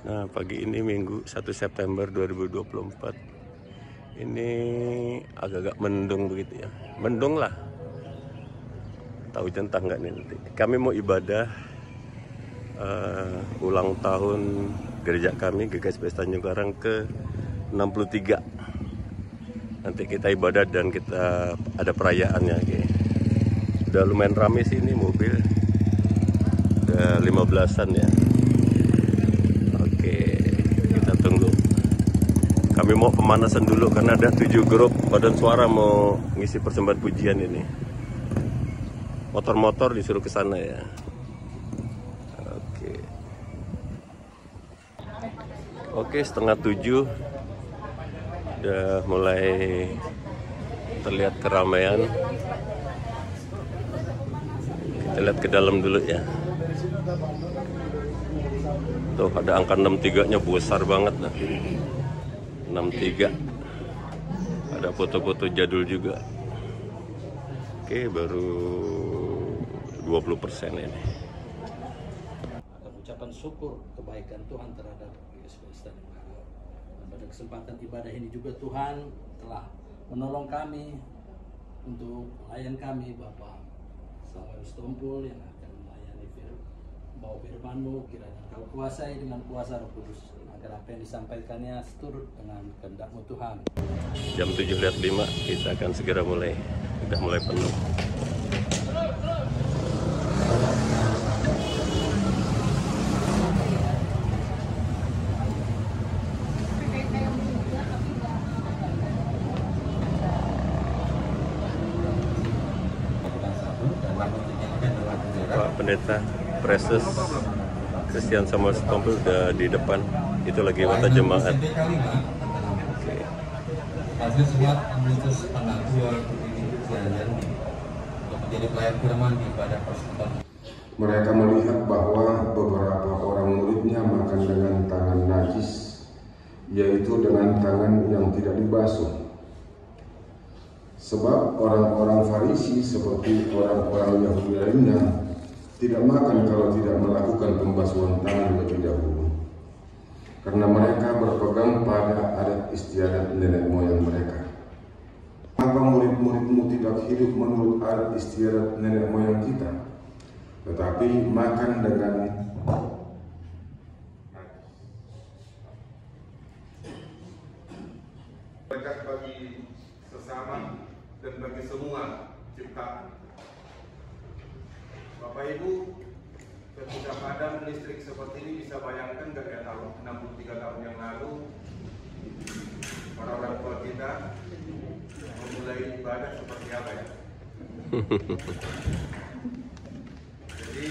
Nah, pagi ini Minggu 1 September 2024. Ini agak-agak mendung begitu ya. Mendung lah. Tahu centang nggak nih nanti. Kami mau ibadah ulang tahun gereja kami, GKSP Tanjung Karang ke 63. Nanti kita ibadah dan kita ada perayaannya. Oke. Udah lumayan ramai sih ini mobil. Udah 15-an ya. Oke, kita tunggu. Kami mau pemanasan dulu karena ada 7 grup badan suara mau ngisi persembahan pujian ini. Motor-motor disuruh ke sana ya. Oke. Oke, 6:30 udah mulai terlihat keramaian. Kita lihat ke dalam dulu ya. Tuh ada angka 63-nya besar banget lah. 63. Ada foto-foto jadul juga. Oke, baru 20% ini. Akan ucapan syukur kebaikan Tuhan terhadap GKSP Tanjung Karang. Dan pada kesempatan ibadah ini juga Tuhan telah menolong kami untuk pelayan kami Bapak Samuel Stompul yang akan melayani bawa firman-Mu, kiranya Engkau kuasai dengan kuasa Roh Kudus agar apa yang disampaikannya seturut dengan kehendak-Mu Tuhan. Jam 7:05 kita akan segera mulai. Sudah mulai penuh. Pak Pendeta Preses Christian Samuel Stompul udah di depan. Itu lagi wata jemaat. Oke. Mereka melihat bahwa beberapa orang muridnya makan dengan tangan najis, yaitu dengan tangan yang tidak dibasuh. Sebab orang-orang Farisi seperti orang-orang Yahudi lainnya tidak makan kalau tidak melakukan pembasuhan tangan lebih dahulu, karena mereka berpegang pada adat istiadat nenek moyang mereka. Mengapa murid-muridmu tidak hidup menurut adat istiadat nenek moyang kita, tetapi makan dengan berkat bagi sesama dan bagi semua ciptaan. Bapak Ibu, ketika padam listrik seperti ini bisa bayangkan dari tahun 63 tahun yang lalu para orang tua kita memulai ibadah seperti apa ya? Jadi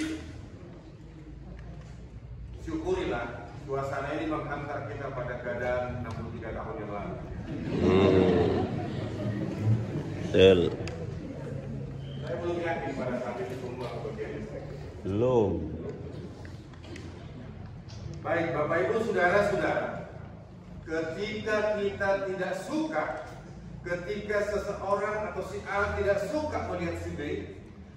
syukurilah suasana ini menghantar kita pada keadaan 63 tahun yang lalu. Betul. Saya belum yakin pada saat itu semua kebagian listrik. Belum. Baik, Bapak Ibu, saudara-saudara, ketika kita tidak suka, ketika seseorang atau si A tidak suka melihat si B,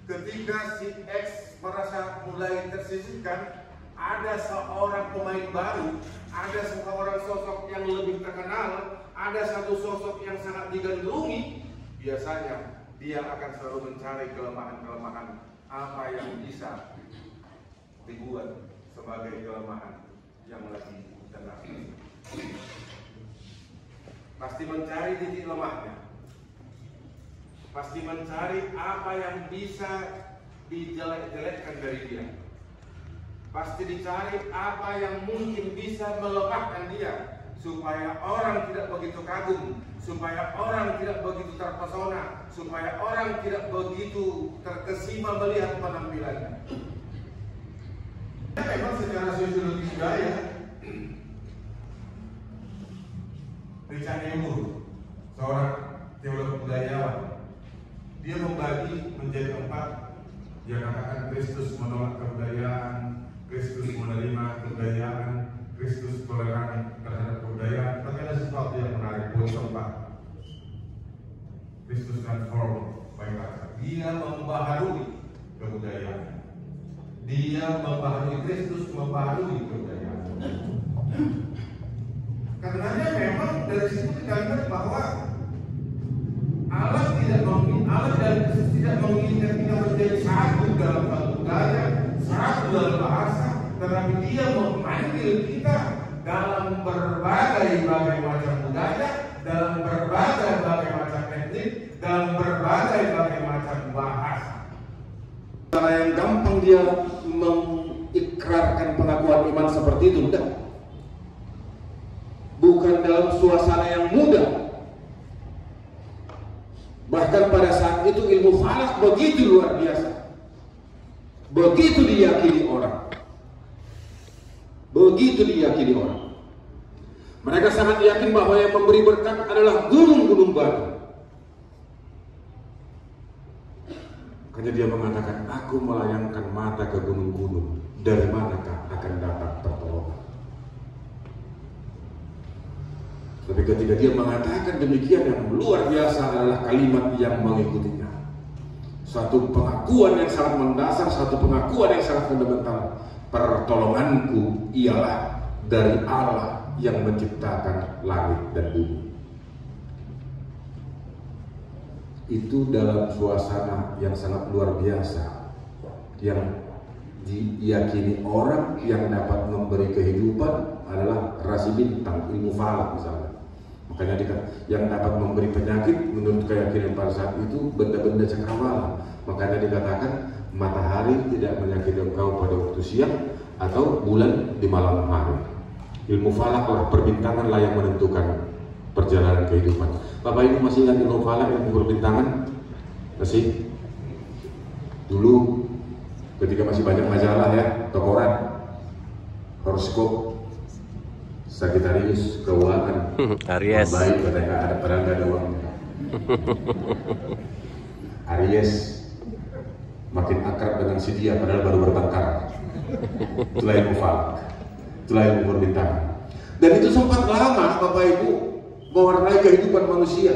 ketika si X merasa mulai tersisihkan, ada seorang pemain baru, ada seorang sosok yang lebih terkenal, ada satu sosok yang sangat digandrungi, biasanya dia akan selalu mencari kelemahan-kelemahan apa yang bisa dibuat sebagai kelemahan yang lagi tenang. Pasti mencari titik lemahnya, pasti mencari apa yang bisa dijelek-jelekkan dari dia, pasti dicari apa yang mungkin bisa melemahkan dia, supaya orang tidak begitu kagum, supaya orang tidak begitu terpesona, supaya orang tidak begitu terkesima melihat penampilannya. Memang secara sosiologi budaya, Richard Ewing, seorang teolog budayawan, dia membagi menjadi 4. Dia katakan Kristus menolak kebudayaan, Kristus menerima kebudayaan, Kristus toleran terhadap kebudayaan. Tapi ada sesuatu yang menarik, poin keempat. Kristus transform by culture. Dia membaharui kebudayaan. Dia membaharui, Kristus membaharui kebudayaan. Karenanya memang dari situ kita lihat bahwa Allah dan Kristus tidak menginginkan kita menjadi satu dalam satu budaya, satu dalam bahasa, tetapi Dia memanggil kita dalam berbagai macam budaya, dalam berbagai macam etnik, dalam berbagai macam bahasa. Cara yang gampang dia mengikrarkan pengakuan iman seperti itu, enggak. Bukan dalam suasana yang mudah. Bahkan pada saat itu ilmu falak begitu luar biasa, begitu diyakini orang, Mereka sangat yakin bahwa yang memberi berkat adalah gunung-gunung batu. Makanya dia mengatakan, aku melayangkan mata ke gunung-gunung, dari manakah akan datang pertolongan? Tapi ketika dia mengatakan demikian, yang luar biasa adalah kalimat yang mengikutinya. Satu pengakuan yang sangat mendasar, satu pengakuan yang sangat fundamental. Pertolonganku ialah dari Allah yang menciptakan langit dan bumi. Itu dalam suasana yang sangat luar biasa, yang diyakini orang yang dapat memberi kehidupan adalah rasi bintang, ilmu falak misalnya. Makanya yang dapat memberi penyakit menurut keyakinan pada saat itu benda-benda cakrawala. Makanya dikatakan matahari tidak menyakiti engkau pada waktu siang atau bulan di malam hari. Ilmu falak lah, perbintangan lah yang menentukan perjalanan kehidupan. Bapak Ibu masih ingat ilmu falak, ilmu perbintangan? Masih? Dulu ketika masih banyak majalah ya, koran, horoskop, Sagittarius, keuangan, Aries, baik katanya ada padahal nggak ada uangnya. Aries makin akrab dengan si dia padahal baru bertengkar. Itulah ilmu falak, itulah ilmu perbintangan. Dan itu sempat lama Bapak Ibu mewarnai kehidupan manusia.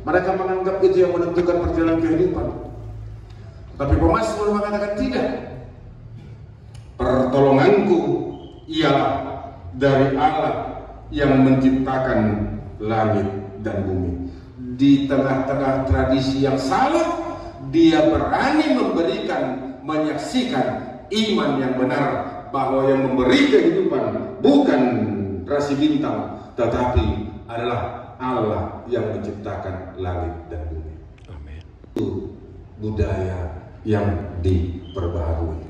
Mereka menganggap itu yang menentukan perjalanan kehidupan. Tapi Mazmur mengatakan tidak. Pertolonganku ialah dari Allah yang menciptakan langit dan bumi. Di tengah-tengah tradisi yang salah, dia berani menyaksikan iman yang benar, bahwa yang memberi kehidupan bukan rasi bintang, tetapi adalah Allah yang menciptakan langit dan bumi. Amin. Itu budaya yang diperbaharui.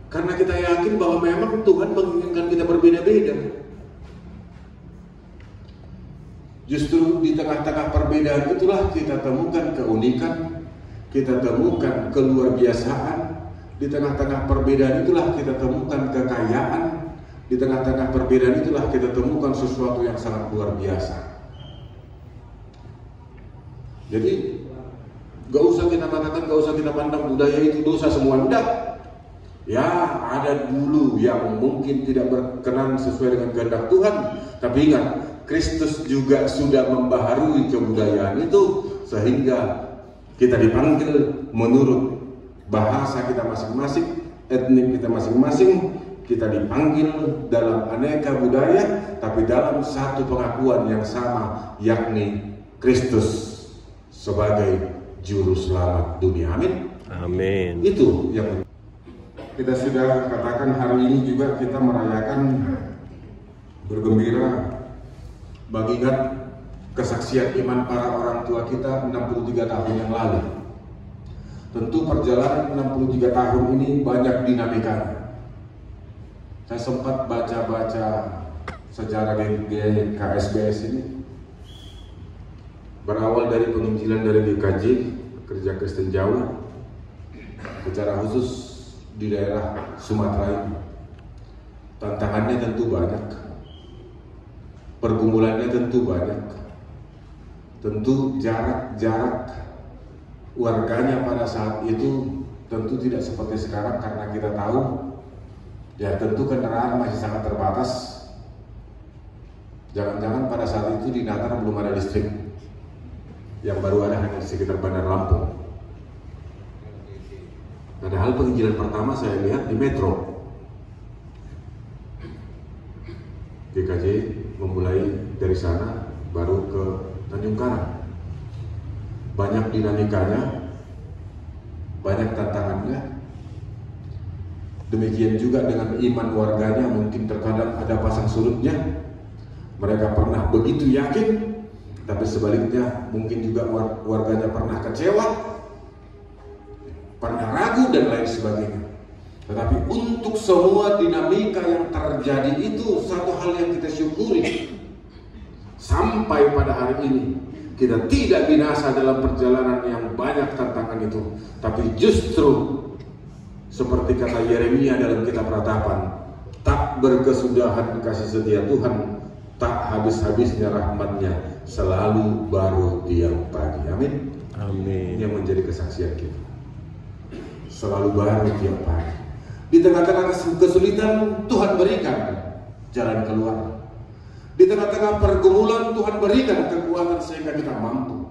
Karena kita yakin bahwa memang Tuhan menginginkan kita berbeda-beda. Justru di tengah-tengah perbedaan itulah kita temukan keunikan, kita temukan keluarbiasaan. Di tengah-tengah perbedaan itulah kita temukan kekayaan. Di tengah-tengah perbedaan itulah kita temukan sesuatu yang sangat luar biasa. Jadi gak usah kita katakan, gak usah kita pandang budaya itu dosa semua, enggak. Ya, ada dulu yang mungkin tidak berkenan sesuai dengan kehendak Tuhan, tapi ingat, Kristus juga sudah membaharui kebudayaan itu sehingga kita dipanggil menurut bahasa kita masing-masing, etnik kita masing-masing. Kita dipanggil dalam aneka budaya, tapi dalam satu pengakuan yang sama, yakni Kristus sebagai juru selamat dunia. Amin. Amin. Itu yang kita sudah katakan. Hari ini juga kita merayakan, bergembira mengingat kesaksian iman para orang tua kita 63 tahun yang lalu. Tentu perjalanan 63 tahun ini banyak dinamikanya. Saya sempat baca-baca sejarah GKSBS ini. Berawal dari penginjilan dari GKJ, Kerja Kristen Jawa, secara khusus di daerah Sumatera ini. Tantangannya tentu banyak, pergumulannya tentu banyak, tentu jarak warganya pada saat itu tentu tidak seperti sekarang, karena kita tahu ya tentu kendaraan masih sangat terbatas. Jangan-jangan pada saat itu di Natar belum ada listrik, yang baru ada hanya di sekitar Bandar Lampung. Padahal penginjilan pertama saya lihat di Metro. GKJ memulai dari sana, baru ke Tanjung Karang. Banyak dinamikanya, banyak tantangannya. Demikian juga dengan iman warganya, mungkin terkadang ada pasang surutnya. Mereka pernah begitu yakin, tapi sebaliknya mungkin juga warganya pernah kecewa, pernah ragu dan lain sebagainya. Tetapi untuk semua dinamika yang terjadi itu satu hal yang kita syukuri. Sampai pada hari ini kita tidak binasa dalam perjalanan yang banyak tantangan itu, tapi justru seperti kata Yeremia dalam kitab Ratapan, tak berkesudahan kasih setia Tuhan, tak habis-habisnya rahmat-Nya, selalu baru tiap pagi. Amin. Amin. Yang menjadi kesaksian kita. Selalu baru tiap pagi. Di tengah-tengah kesulitan Tuhan berikan jalan keluar. Di tengah-tengah pergumulan Tuhan berikan kekuatan sehingga kita mampu.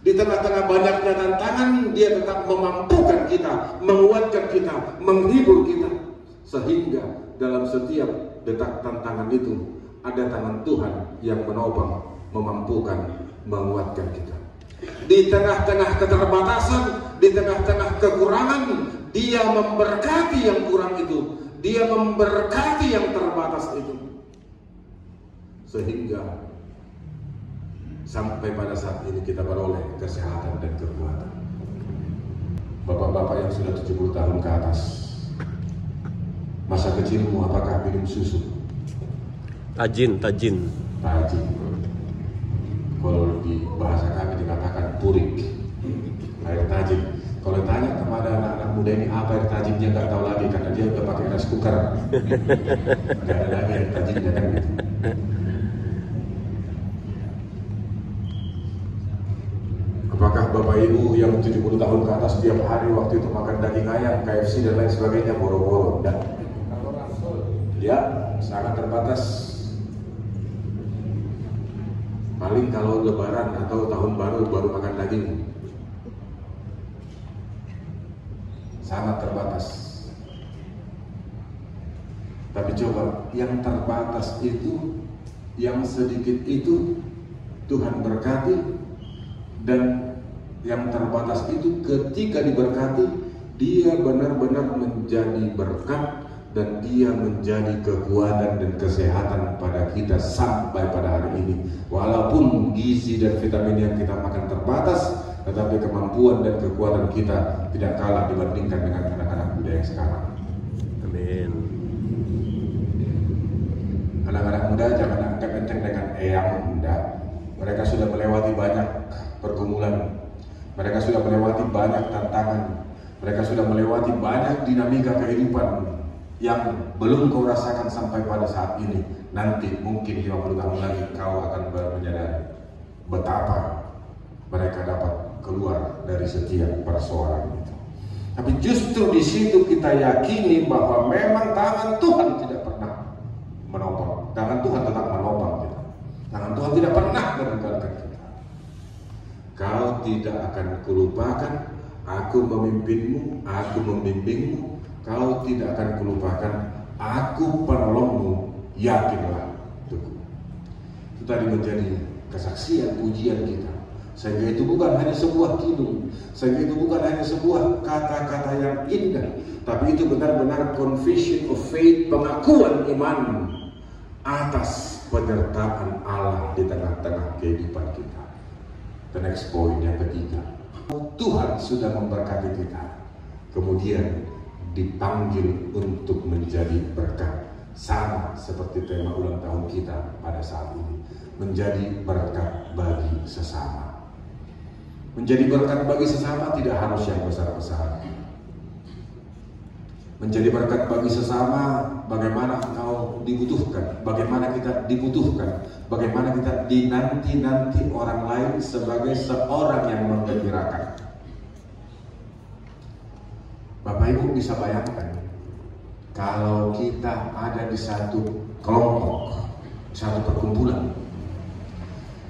Di tengah-tengah banyaknya tantangan, Dia tetap memampukan kita, menguatkan kita, menghibur kita. Sehingga dalam setiap detak tantangan itu ada tangan Tuhan yang menopang, memampukan, menguatkan kita. Di tengah-tengah keterbatasan, di tengah-tengah kekurangan, Dia memberkati yang kurang itu. Dia memberkati yang terbatas itu. Sehingga sampai pada saat ini kita beroleh kesehatan dan kekuatan. Bapak-bapak yang sudah 70 tahun ke atas, masa kecilmu apakah minum susu? Tajin. Tajin. Kalau di bahasa kami dikatakan purik, air tajin. Kalau tanya kepada anak-anak muda ini apa air tajinnya, nggak tahu lagi karena dia udah pakai rice cooker. Nggak ada lagi air tajinnya kan gitu. Apakah Bapak Ibu yang 70 tahun ke atas tiap hari waktu itu makan daging ayam, KFC dan lain sebagainya, boro-boro? Ya, sangat terbatas. Paling kalau lebaran atau tahun baru makan daging. Sangat terbatas. Tapi coba, yang terbatas itu, yang sedikit itu Tuhan berkati, dan yang terbatas itu ketika diberkati, dia benar-benar menjadi berkat dan dia menjadi kekuatan dan kesehatan pada kita sampai pada hari ini. Walaupun gizi dan vitamin yang kita makan terbatas, tetapi kemampuan dan kekuatan kita tidak kalah dibandingkan dengan anak-anak muda yang sekarang. Amin. Anak-anak muda jangan anggap enteng dengan eyang muda. Mereka sudah melewati banyak pergumulan. Mereka sudah melewati banyak tantangan. Mereka sudah melewati banyak dinamika kehidupan yang belum kau rasakan sampai pada saat ini. Nanti mungkin 50 tahun lagi kau akan menyadari betapa mereka dapat keluar dari setiap persoalan itu. Tapi justru di situ kita yakini bahwa memang tangan Tuhan tidak pernah menopang. Tangan Tuhan tetap menopang kita. Tangan Tuhan tidak pernah meninggalkan kita. Kau tidak akan kulupakan, aku memimpinmu, aku membimbingmu. Kau tidak akan kulupakan, aku penolongmu, yakinlah. Itu tadi menjadi kesaksian pujian kita. Sehingga itu bukan hanya sebuah kidung, sehingga itu bukan hanya sebuah kata-kata yang indah, tapi itu benar-benar confession of faith, pengakuan iman atas penyertaan Allah di tengah-tengah kehidupan kita. The next point yang ketiga, Tuhan sudah memberkati kita, kemudian dipanggil untuk menjadi berkat, sama seperti tema ulang tahun kita pada saat ini, menjadi berkat bagi sesama. Menjadi berkat bagi sesama tidak harus yang besar-besar. Menjadi berkat bagi sesama, bagaimana engkau dibutuhkan, bagaimana kita dibutuhkan, bagaimana kita dinanti-nanti orang lain sebagai seorang yang menggembirakan. Bapak Ibu bisa bayangkan, kalau kita ada di satu kelompok, satu perkumpulan,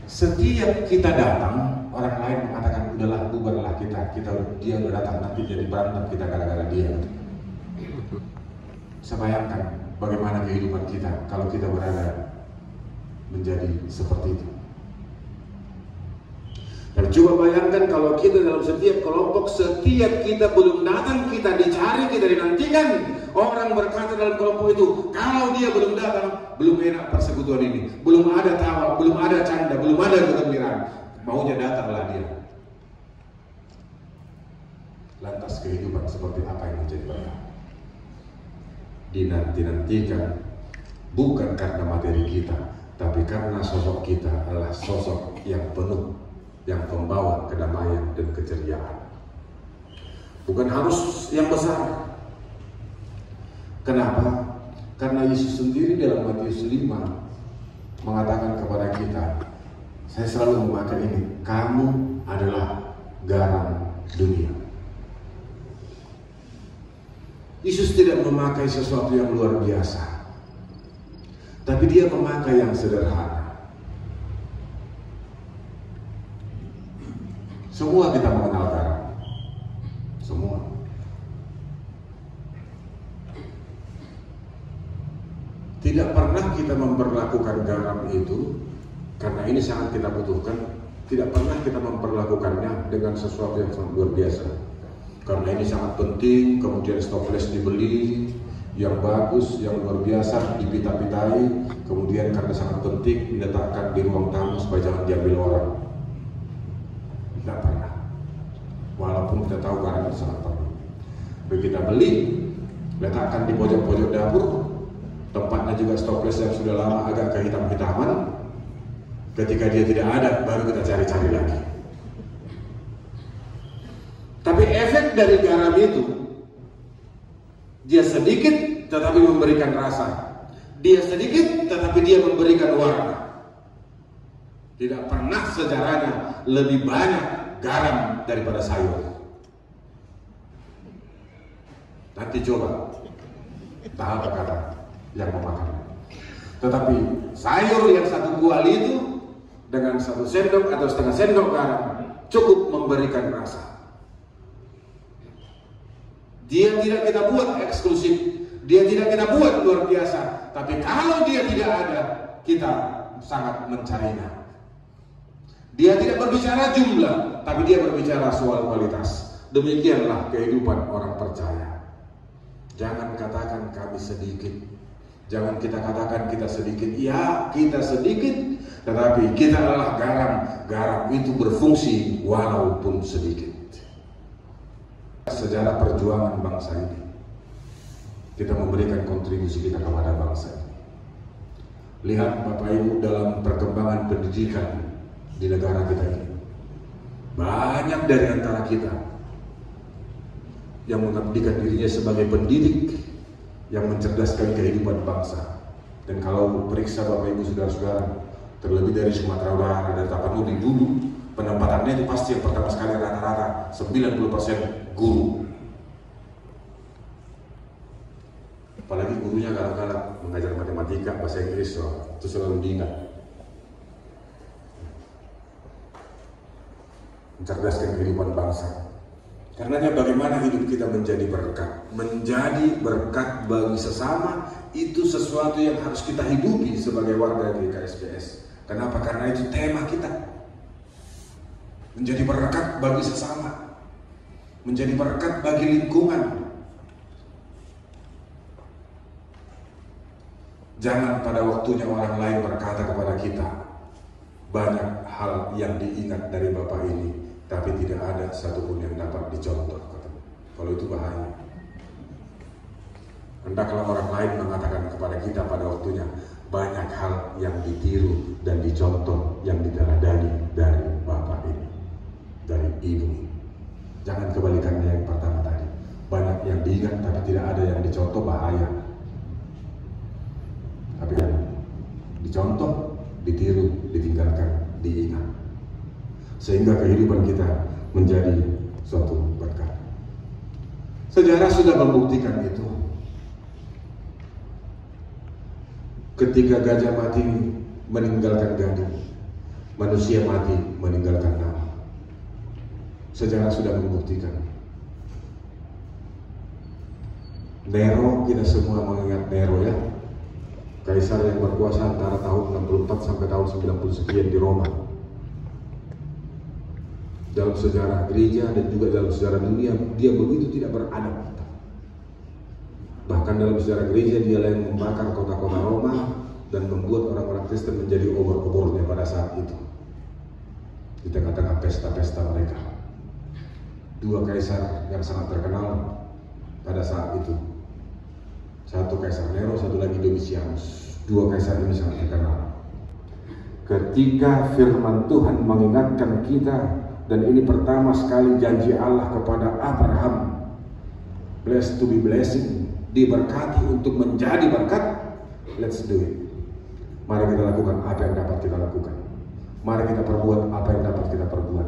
setiap kita datang, orang lain mengatakan udahlah bubarlah dia udah datang, nanti jadi berantem kita gara-gara dia. Saya bayangkan bagaimana kehidupan kita kalau kita berada menjadi seperti itu. Dan coba bayangkan kalau kita dalam setiap kelompok, setiap kita belum datang, kita dicari, kita dinantikan. Orang berkata dalam kelompok itu, kalau dia belum datang, belum enak persekutuan ini, belum ada tawa, belum ada canda, belum ada kegembiraan. Maunya datanglah dia. Lantas kehidupan seperti apa yang menjadi berkah? Dinanti-nantikan bukan karena materi kita, tapi karena sosok kita adalah sosok yang penuh, yang pembawa kedamaian dan keceriaan. Bukan harus yang besar. Kenapa? Karena Yesus sendiri dalam Matius 5 mengatakan kepada kita, saya selalu memakai ini, kamu adalah garam dunia. Yesus tidak memakai sesuatu yang luar biasa, tapi dia memakai yang sederhana. Semua kita mengenal garam. Semua. Tidak pernah kita memperlakukan garam itu, karena ini sangat kita butuhkan, tidak pernah kita memperlakukannya dengan sesuatu yang sangat luar biasa. Karena ini sangat penting, kemudian stoples dibeli, yang bagus, yang luar biasa, dipita-pitai, kemudian karena sangat penting diletakkan di ruang tamu supaya jangan diambil orang. Tidak pernah. Walaupun kita tahu garam itu sangat perlu. Begitu kita beli, letakkan di pojok-pojok dapur, tempatnya juga stoples yang sudah lama agak kehitam-hitaman. Ketika dia tidak ada, baru kita cari-cari lagi. Tapi efek dari garam itu, dia sedikit tetapi memberikan rasa. Dia sedikit tetapi dia memberikan warna. Tidak pernah sejarahnya lebih banyak garam daripada sayur. Nanti coba tahap kata yang memakan. Tetapi sayur yang satu kuali itu dengan 1 sendok atau setengah sendok garam cukup memberikan rasa. Dia tidak kita buat eksklusif, dia tidak kita buat luar biasa. Tapi kalau dia tidak ada, kita sangat mencarinya. Dia tidak berbicara jumlah, tapi dia berbicara soal kualitas. Demikianlah kehidupan orang percaya. Jangan katakan kami sedikit. Jangan kita katakan kita sedikit. Ya, kita sedikit, tetapi kita adalah garam. Garam itu berfungsi walaupun sedikit. Sejarah perjuangan bangsa ini, kita memberikan kontribusi kita kepada bangsa ini. Lihat Bapak Ibu dalam perkembangan pendidikan di negara kita ini, banyak dari antara kita yang mengabdikan dirinya sebagai pendidik yang mencerdaskan kehidupan bangsa. Dan kalau periksa Bapak Ibu saudara-saudara, terlebih dari Sumatera Utara dan Tapanuli dulu, penempatannya itu pasti yang pertama sekali rata-rata 90% guru. Apalagi gurunya galak-galak mengajar matematika, bahasa Inggris, itu selalu diingat. Mencerdaskan kehidupan bangsa. Karenanya bagaimana hidup kita menjadi berkat. Menjadi berkat bagi sesama itu sesuatu yang harus kita hidupi sebagai warga GKSPS. Kenapa? Karena itu tema kita. Menjadi berkat bagi sesama, menjadi berkat bagi lingkungan. Jangan pada waktunya orang lain berkata kepada kita, banyak hal yang diingat dari Bapak ini, tapi tidak ada satupun yang dapat dicontoh. Kalau itu bahaya. Hendaklah orang lain mengatakan kepada kita pada waktunya, banyak hal yang ditiru dan dicontoh yang diteladani dari Bapak ini, dari Ibu ini. Jangan kebalikannya yang pertama tadi. Banyak yang diingat tapi tidak ada yang dicontoh, bahaya. Tapi yang dicontoh, ditiru, ditinggalkan, diingat. Sehingga kehidupan kita menjadi suatu berkat. Sejarah sudah membuktikan itu. Ketika gajah mati meninggalkan gading, manusia mati meninggalkan nama. Sejarah sudah membuktikan. Nero, kita semua mengingat Nero ya, kaisar yang berkuasa antara tahun 64 sampai tahun 90 sekian di Roma. Dalam sejarah gereja dan juga dalam sejarah dunia, dia begitu tidak beradab. Bahkan dalam sejarah gereja, dia yang membakar kota-kota Roma dan membuat orang-orang Kristen menjadi obor-obornya pada saat itu. Di tengah-tengah pesta-pesta mereka. Dua kaisar yang sangat terkenal pada saat itu. Satu Kaisar Nero, satu lagi Domitianus. Dua kaisar ini sangat terkenal. Ketika firman Tuhan mengingatkan kita, dan ini pertama sekali janji Allah kepada Abraham, blessed to be blessing, diberkati untuk menjadi berkat, let's do it. Mari kita lakukan apa yang dapat kita lakukan. Mari kita perbuat apa yang dapat kita perbuat.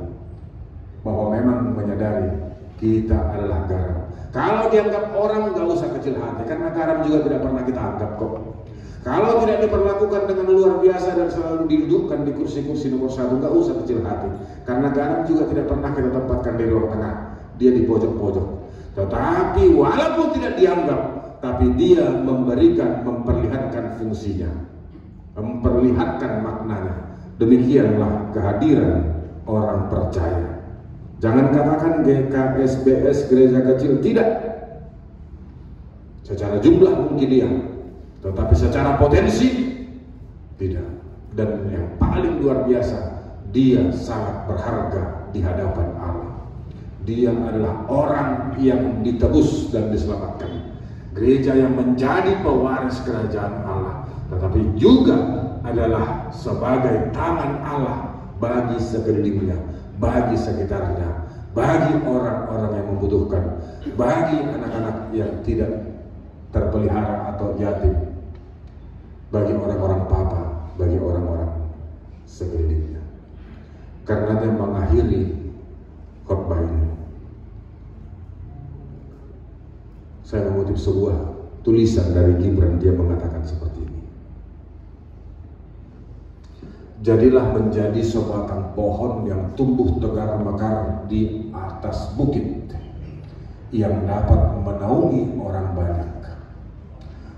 Bahwa memang menyadari kita adalah garam. Kalau dianggap orang, gak usah kecil hati, karena garam juga tidak pernah kita anggap kok. Kalau tidak diperlakukan dengan luar biasa dan selalu didudukkan di kursi-kursi nomor 1, gak usah kecil hati, karena garam juga tidak pernah kita tempatkan di ruang tengah, dia di pojok-pojok. Tetapi walaupun tidak dianggap, tapi dia memperlihatkan fungsinya, memperlihatkan maknanya. Demikianlah kehadiran orang percaya. Jangan katakan GKSBS gereja kecil, tidak. Secara jumlah mungkin dia, tetapi secara potensi tidak. Dan yang paling luar biasa, dia sangat berharga di hadapan Allah. Dia adalah orang yang ditebus dan diselamatkan. Gereja yang menjadi pewaris kerajaan Allah, tetapi juga adalah sebagai tangan Allah bagi sekelilingnya, bagi sekitarnya, bagi orang-orang yang membutuhkan, bagi anak-anak yang tidak terpelihara atau yatim, bagi orang-orang papa, bagi orang-orang sekelilingnya. Karena dia mengakhiri khotbah ini, saya mengutip sebuah tulisan dari Gibran. Dia mengatakan seperti ini: jadilah menjadi sebatang pohon yang tumbuh tegar mekar di atas bukit, yang dapat menaungi orang banyak.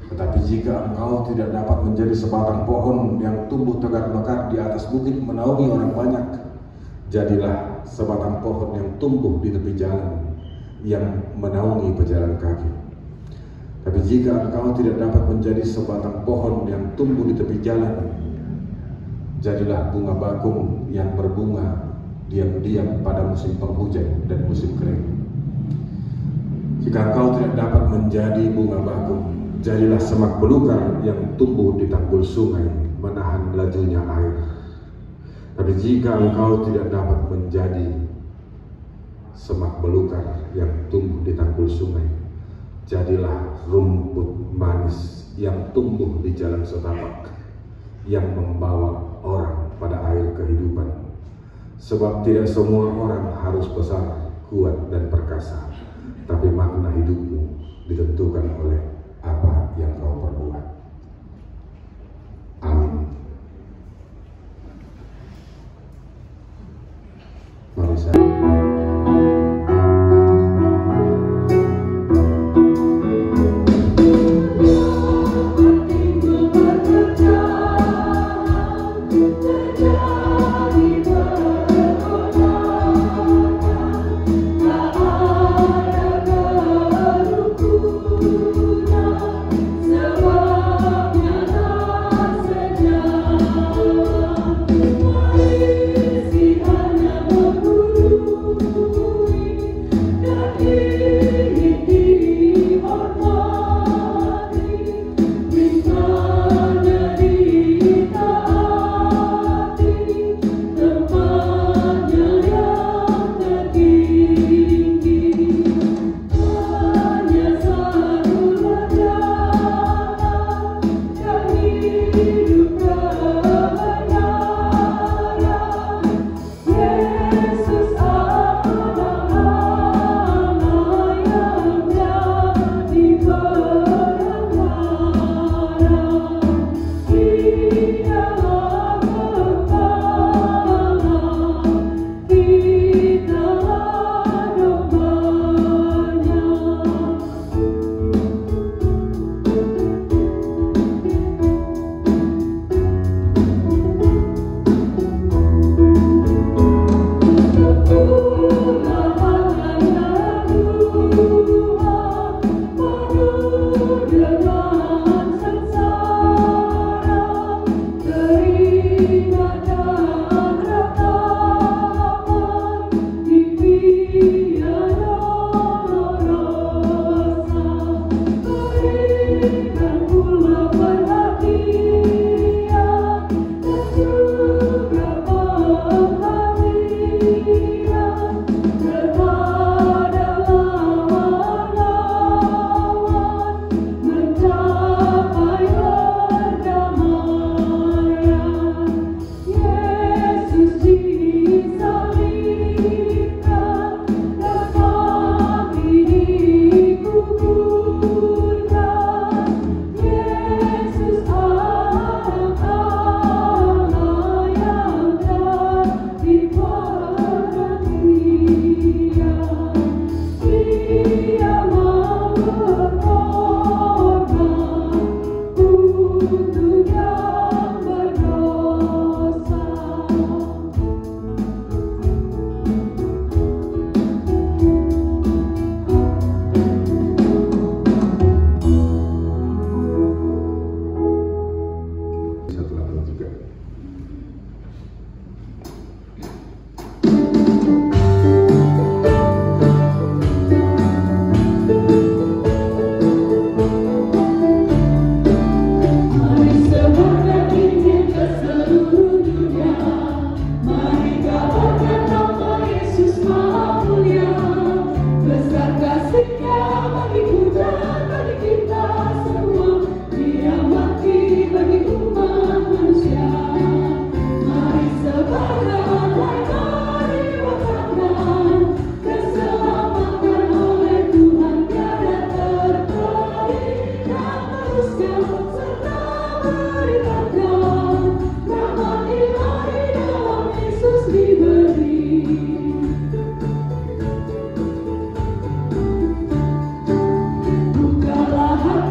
Tetapi jika engkau tidak dapat menjadi sebatang pohon yang tumbuh tegar mekar di atas bukit menaungi orang banyak, jadilah sebatang pohon yang tumbuh di tepi jalan, yang menaungi pejalan kaki. Tapi jika engkau tidak dapat menjadi sebatang pohon yang tumbuh di tepi jalan, jadilah bunga bakung yang berbunga diam-diam pada musim penghujan dan musim kering. Jika engkau tidak dapat menjadi bunga bakung, jadilah semak belukar yang tumbuh di tanggul sungai, menahan lajunya air. Tapi jika engkau tidak dapat menjadi semak belukar yang tumbuh di tanggul sungai, jadilah rumput manis yang tumbuh di jalan setapak, yang membawa orang pada air kehidupan. Sebab tidak semua orang harus besar, kuat dan perkasa, tapi makna hidupmu ditentukan oleh apa yang kau perbuat. Amin. Mari saya Tak ada baruku.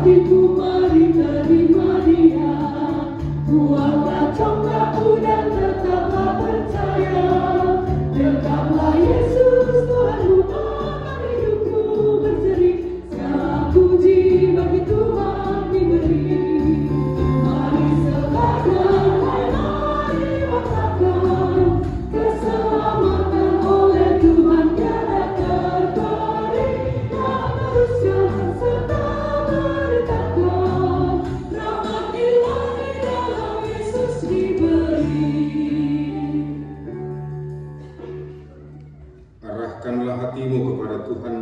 hatiku mari terima dia. Buanglah congkakmu dan tetaplah percaya. Dekatlah Yesus Tuhanmu akan hidupku berseri. Segala puji bagi Tuhan diberi. Mari sebarkan, mari wartakan keselamatan oleh Tuhan tiada terberi. Dan teruskan serta berdekatan, rahmat ilahi dalam Yesus diberi. Arahkanlah hatimu kepada Tuhan,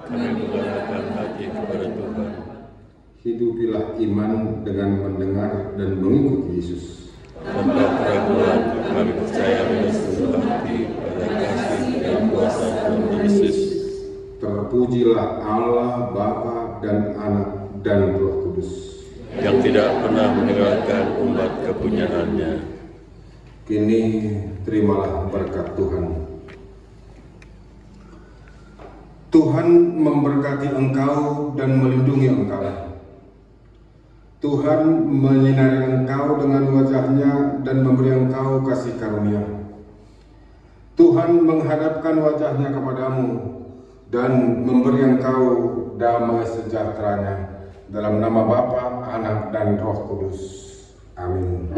Kami mengarahkan hati kepada Tuhan. hidupilah iman dengan mendengar dan mengikuti Yesus. Tanpa keraguan, kami percaya dengan seluruh hati pada kasih dan kuasa Tuhan Yesus, Terpujilah Allah Bapa dan Anak dan Roh Kudus. yang tidak pernah meninggalkan umat kepunyaannya. Kini terimalah berkat Tuhan. Tuhan memberkati engkau dan melindungi engkau. Tuhan menyinari engkau dengan wajahnya dan memberi engkau kasih karunia. Tuhan menghadapkan wajahnya kepadamu dan memberi engkau damai sejahteranya. Dalam nama Bapa, Anak, dan Roh Kudus. Amin.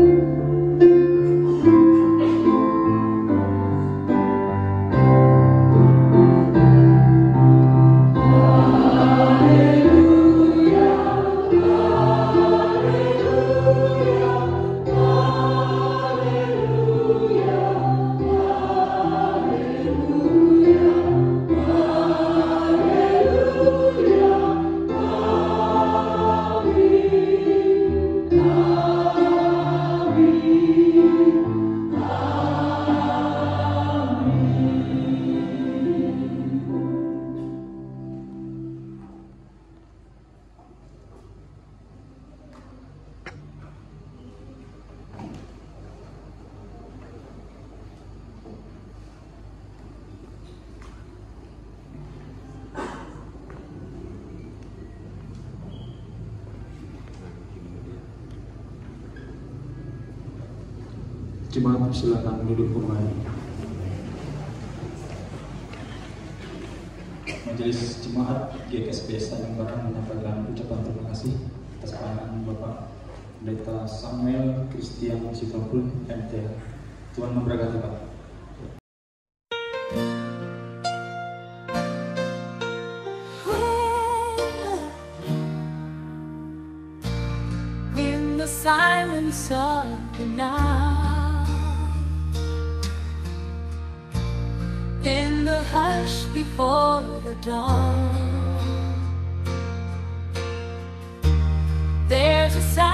Jemaat silakan duduk kembali. Majelis Jemaat GKSP Tanjung Karang menyampaikan ucapan terima kasih atas pelayanan Bapak Pendeta Samuel Christian Sitopul MT. Tuhan memberkati Pak. In the silence of the night, in the hush before the dawn, there's a sound